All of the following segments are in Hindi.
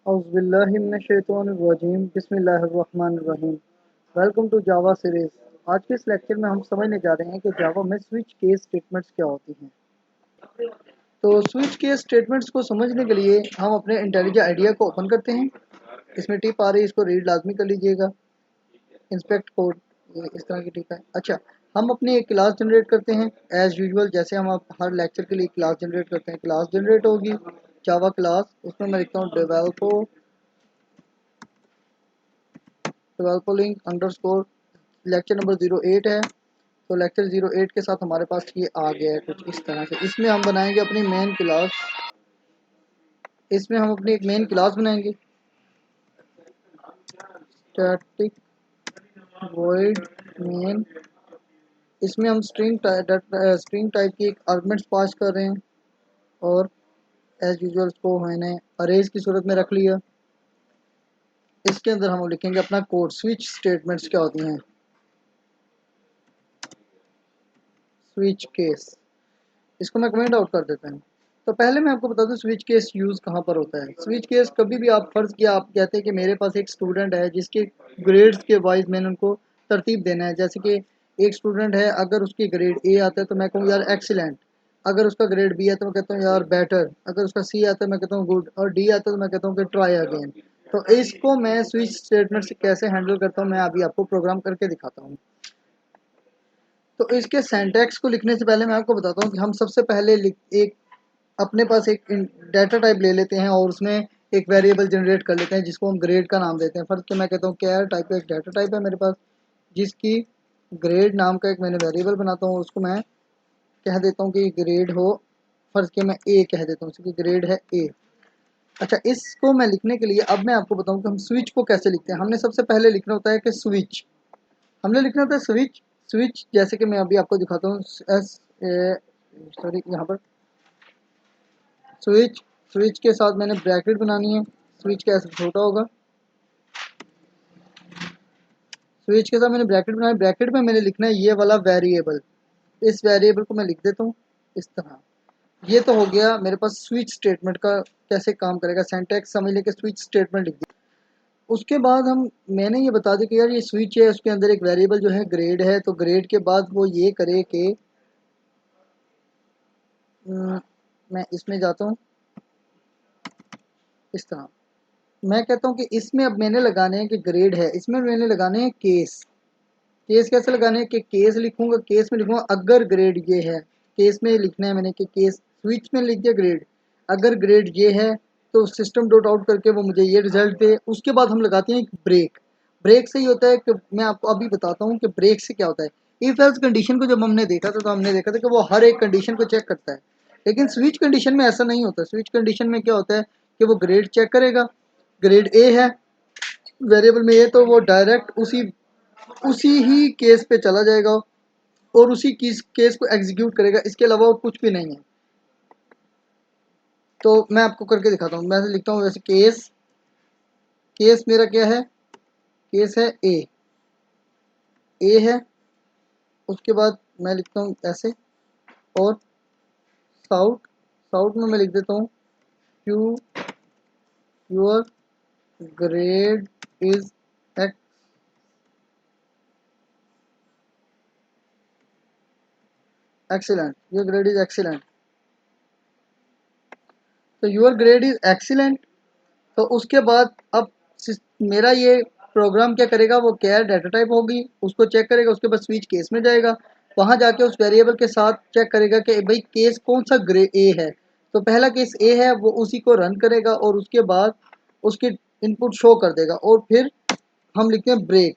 औज़ुबिल्लाहिमिनश्शैतानिर्रजीम बिस्मिल्लाहिर्रहमानिर्रहीम। Welcome to Java series. आज के इस लेक्चर में हम समझने जा रहे हैं कि जावा में स्विच केस स्टेटमेंट्स क्या होती हैं। तो स्विच केस स्टेटमेंट्स को समझने के लिए हम अपने इंटेलिजेंट आइडिया को ओपन करते हैं। इसमें टिप आ रही है, इसको रीड लाजमी कर लीजिएगा। इंस्पेक्ट कोड, ये इस तरह की टिप है। अच्छा, हम अपनी एक क्लास जनरेट करते हैं एज यूजुअल, जैसे हम हर लेक्चर के लिए क्लास जनरेट करते हैं। क्लास जनरेट होगी जावा क्लास, उसमें मैं लिखता हूँ डेवलपिंग अंडरस्कोर। लेक्चर नंबर 08 है, तो लेक्चर 08 के साथ हमारे पास ये आ गया है कुछ इस तरह से। इसमें हम बनाएंगे अपनी मेन क्लास। इसमें हम अपनी एक मेन क्लास बनाएंगे, स्टैटिक वॉइड मेन। इसमें हम स्ट्रिंग टाइप की एक आर्गुमेंट्स पास कर रहे हैं, और एज यूजुअल इसको मैंने अरेज की सूरत में रख लिया। इसके अंदर हम लिखेंगे अपना कोड। स्विच स्टेटमेंट्स क्या होती हैं, स्विच केस। इसको मैं कमेंट आउट कर देता हूँ। तो पहले मैं आपको बता दूं स्विच केस यूज़ कहाँ पर होता है। स्विच केस कभी भी आप फ़र्ज़ किया, आप कहते हैं कि मेरे पास एक स्टूडेंट है जिसके ग्रेड्स के वाइज मैंने उनको तरतीब देना है। जैसे कि एक स्टूडेंट है, अगर उसकी ग्रेड ए आता है तो मैं कहूँ यार एक्सीलेंट। अगर उसका ग्रेड बी आता है तो मैं कहता हूँ यार बेटर। अगर उसका सी आता है मैं कहता हूँ गुड, और डी आता है तो मैं कहता हूँ कि ट्राई अगेन। तो इसको मैं स्विच स्टेटमेंट से कैसे हैंडल करता हूँ, मैं अभी आपको प्रोग्राम करके दिखाता हूँ। तो इसके सिंटैक्स को लिखने से पहले मैं आपको बताता हूँ कि हम सबसे पहले एक अपने पास एक डाटा टाइप ले लेते हैं, और उसमें एक वेरिएबल जनरेट कर लेते हैं जिसको हम ग्रेड का नाम देते हैं। फर्स्ट के मैं कहता हूँ कैर टाइप का एक डाटा टाइप है मेरे पास, जिसकी ग्रेड नाम का एक मैंने वेरिएबल बनाता हूँ। उसको मैं कह देता हूँ कि ग्रेड हो, फर्स्ट के मैं ए कह देता हूँ, उसकी ग्रेड है ए। अच्छा, इसको मैं लिखने के लिए अब मैं आपको बताऊँ कि हम स्विच को कैसे लिखते हैं। हमने सबसे पहले लिखना होता है कि स्विच, हमने लिखना होता है स्विच। स्विच जैसे कि मैं अभी आपको दिखाता हूँ, एस सॉरी, यहाँ पर स्विच। स्विच के साथ मैंने ब्रैकेट बनानी है। स्विच कैसे छोटा होगा, स्विच के साथ मैंने ब्रैकेट बनाया। ब्रैकेट में मैंने लिखना है ये वाला वेरिएबल। इस वेरिएबल को मैं लिख देता हूँ इस तरह। ये तो हो गया मेरे पास स्विच स्टेटमेंट का कैसे काम करेगा। सिंटैक्स समझ लेके स्विच स्टेटमेंट लिख दिया। उसके बाद मैंने ये बता दिया कि यार ये स्विच है, उसके अंदर एक वेरिएबल जो है ग्रेड है। तो ग्रेड के बाद वो ये करे कि मैं इसमें जाता हूँ इस तरह। मैं कहता हूँ कि इसमें अब मैंने लगाने हैं कि ग्रेड है, इसमें मैंने लगाने हैं केस। केस कैसे लगाने हैं कि केस लिखूंगा, केस में लिखूंगा अगर ग्रेड ये है। केस में लिखना है मैंने कि केस, स्विच में लिख दिया ग्रेड। अगर ग्रेड ये है तो सिस्टम डॉट आउट करके वो मुझे ये रिजल्ट दे। उसके बाद हम लगाते हैं एक ब्रेक। ब्रेक से ही होता है कि मैं आपको अभी बताता हूँ कि ब्रेक से क्या होता है। इफ एल्स कंडीशन को जब हमने देखा था तो हमने देखा था कि वो हर एक कंडीशन को चेक करता है, लेकिन स्विच कंडीशन में ऐसा नहीं होता। स्विच कंडीशन में क्या होता है कि वो ग्रेड चेक करेगा, ग्रेड ए है वेरिएबल में ए, तो वो डायरेक्ट उसी उसी ही केस पे चला जाएगा और उसी केस को एग्जीक्यूट करेगा। इसके अलावा और कुछ भी नहीं है। तो मैं आपको करके दिखाता हूँ। मैं लिखता हूँ वैसे केस, केस मेरा क्या है, केस है ए, ए है। उसके बाद मैं लिखता हूँ ऐसे, और साउट, साउट में मैं लिख देता हूँ Q your grade is excellent, your grade is excellent. तो योर ग्रेड इज एक्सीलेंट। तो उसके बाद अब मेरा ये प्रोग्राम क्या करेगा, वो कैर डाटा टाइप होगी, उसको चेक करेगा। उसके बाद स्विच केस में जाएगा, वहां जाके उस वेरिएबल के साथ चेक करेगा कि भाई केस कौन सा ग्रे ए है। तो पहला केस ए है, वो उसी को रन करेगा और उसके बाद उसकी इनपुट शो कर देगा। और फिर हम लिखते हैं ब्रेक,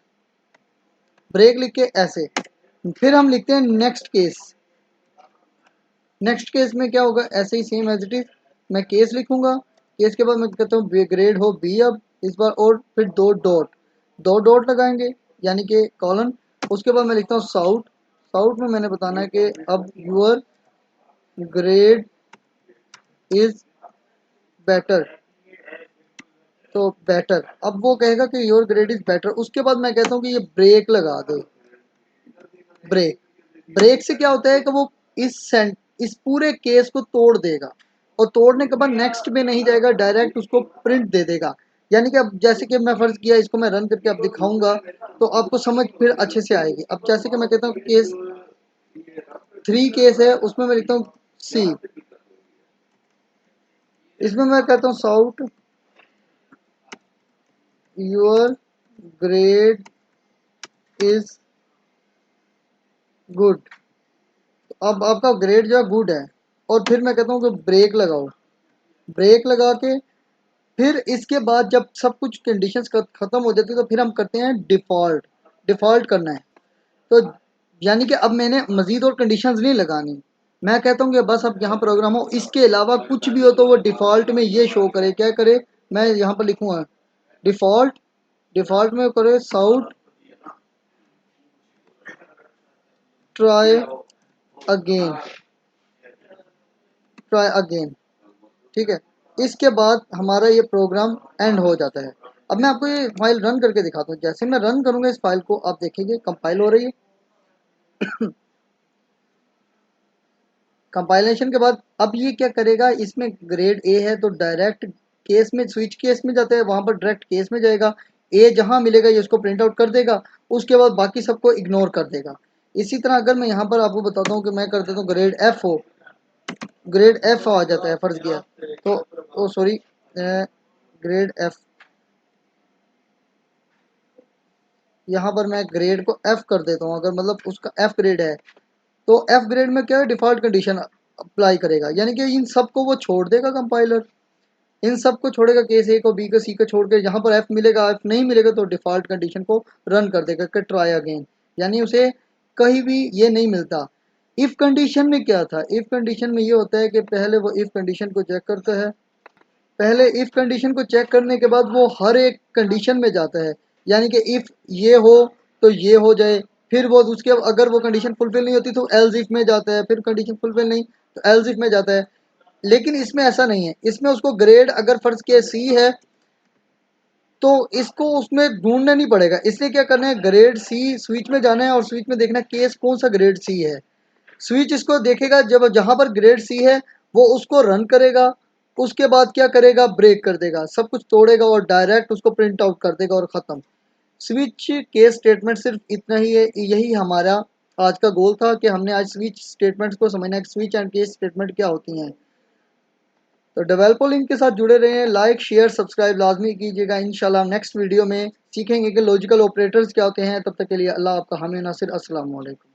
ब्रेक लिख के ऐसे। फिर हम लिखते हैं नेक्स्ट केस। नेक्स्ट केस में क्या होगा, ऐसे ही सेम एज इट इज मैं केस लिखूंगा। केस के बाद मैं कहता हूँ ग्रेड हो बी अब इस बार, और फिर दो डॉट, दो डॉट लगाएंगे यानी कि कॉलन। उसके बाद मैं लिखता हूँ साउट। साउट में मैंने बताना है कि अब यूअर ग्रेड इज बेटर। तो बेटर, अब वो कहेगा कि योर ग्रेड इज बेटर। उसके बाद मैं कहता हूँ कि ये ब्रेक लगा दो। ब्रेक, ब्रेक से क्या होता है कि वो इस पूरे केस को तोड़ देगा। और तोड़ने के बाद नेक्स्ट में नहीं जाएगा, डायरेक्ट उसको प्रिंट दे देगा। यानी कि अब जैसे कि मैं फ़र्ज़ किया इसको मैं रन करके अब दिखाऊंगा तो आपको समझ फिर अच्छे से आएगी। अब जैसे कि मैं कहता हूँ केस 3 केस है, उसमें मैं लिखता हूँ सी, इसमें मैं कहता हूँ साउट योर ग्रेड इज गुड। अब आपका ग्रेड जो है गुड है, और फिर मैं कहता हूँ कि ब्रेक लगाओ। ब्रेक लगा के फिर इसके बाद जब सब कुछ कंडीशंस ख़त्म हो जाती है तो फिर हम करते हैं डिफ़ॉल्ट। डिफ़ॉल्ट करना है तो यानी कि अब मैंने मज़ीद और कंडीशंस नहीं लगानी। मैं कहता हूँ कि बस अब यहाँ प्रोग्राम हो, इसके अलावा कुछ भी हो तो वो डिफ़ॉल्ट में ये शो करे। क्या करे, मैं यहाँ पर लिखूँगा डिफ़ॉल्ट, डिफ़ॉल्ट में करे साउट ट्राई अगेन, ट्राई अगेन। ठीक है, इसके बाद हमारा ये प्रोग्राम एंड हो जाता है। अब मैं आपको ये फाइल रन करके दिखाता हूँ। जैसे मैं रन करूँगा इस फाइल को, आप देखेंगे कंपाइल हो रही है। कंपाइलेशन के बाद अब ये क्या करेगा, इसमें ग्रेड ए है तो डायरेक्ट केस में, स्विच केस में जाता है, वहाँ पर डायरेक्ट केस में जाएगा। ए जहाँ मिलेगा ये उसको प्रिंट आउट कर देगा, उसके बाद बाकी सबको इग्नोर कर देगा। इसी तरह अगर मैं यहाँ पर आपको बताता हूँ कि मैं कर देता हूँ ग्रेड एफ हो, ग्रेड एफ आ जाता है फर्ज किया तो, ओ सॉरी, ग्रेड एफ, यहाँ पर मैं ग्रेड को एफ कर देता हूँ। अगर मतलब उसका एफ ग्रेड है तो एफ ग्रेड में क्या है, डिफ़ॉल्ट कंडीशन अप्लाई करेगा, यानी कि इन सबको वो छोड़ देगा कंपाइलर। इन सबको छोड़ेगा, केस ए को, बी को, सी को छोड़ के जहाँ पर एफ मिलेगा, एफ नहीं मिलेगा तो डिफ़ॉल्ट कंडीशन को रन कर देगा कि ट्राई अगेन। यानी उसे कहीं भी ये नहीं मिलता। इफ़ कंडीशन में क्या था, इफ़ कंडीशन में ये होता है कि पहले वो इफ़ कंडीशन को चेक करता है। पहले इफ़ कंडीशन को चेक करने के बाद वो हर एक कंडीशन में जाता है। यानी कि इफ़ ये हो तो ये हो जाए, फिर वो उसके अगर वो कंडीशन फुलफिल नहीं होती तो एल्स इफ़ में जाता है, फिर कंडीशन फुलफिल नहीं तो एल्स इफ़ में जाता है। लेकिन इसमें ऐसा नहीं है, इसमें उसको ग्रेड अगर फ़र्ज़ किया सी है तो इसको उसमें ढूंढना नहीं पड़ेगा। इसलिए क्या करना है, ग्रेड सी स्विच में जाना है और स्विच में देखना है केस कौन सा ग्रेड सी है। स्विच इसको देखेगा, जब जहाँ पर ग्रेड सी है वो उसको रन करेगा। उसके बाद क्या करेगा, ब्रेक कर देगा, सब कुछ तोड़ेगा और डायरेक्ट उसको प्रिंट आउट कर देगा और ख़त्म। स्विच केस स्टेटमेंट सिर्फ इतना ही है। यही हमारा आज का गोल था कि हमने आज स्विच स्टेटमेंट्स को समझना है, स्विच एंड केस स्टेटमेंट क्या होती हैं। तो डेवलपर लिंक के साथ जुड़े रहें, लाइक शेयर सब्सक्राइब लाजमी कीजिएगा। इंशाल्लाह नेक्स्ट वीडियो में सीखेंगे कि लॉजिकल ऑपरेटर्स क्या होते हैं। तब तक के लिए अल्लाह आपका हामी नासिर। अस्सलाम वालेकुम।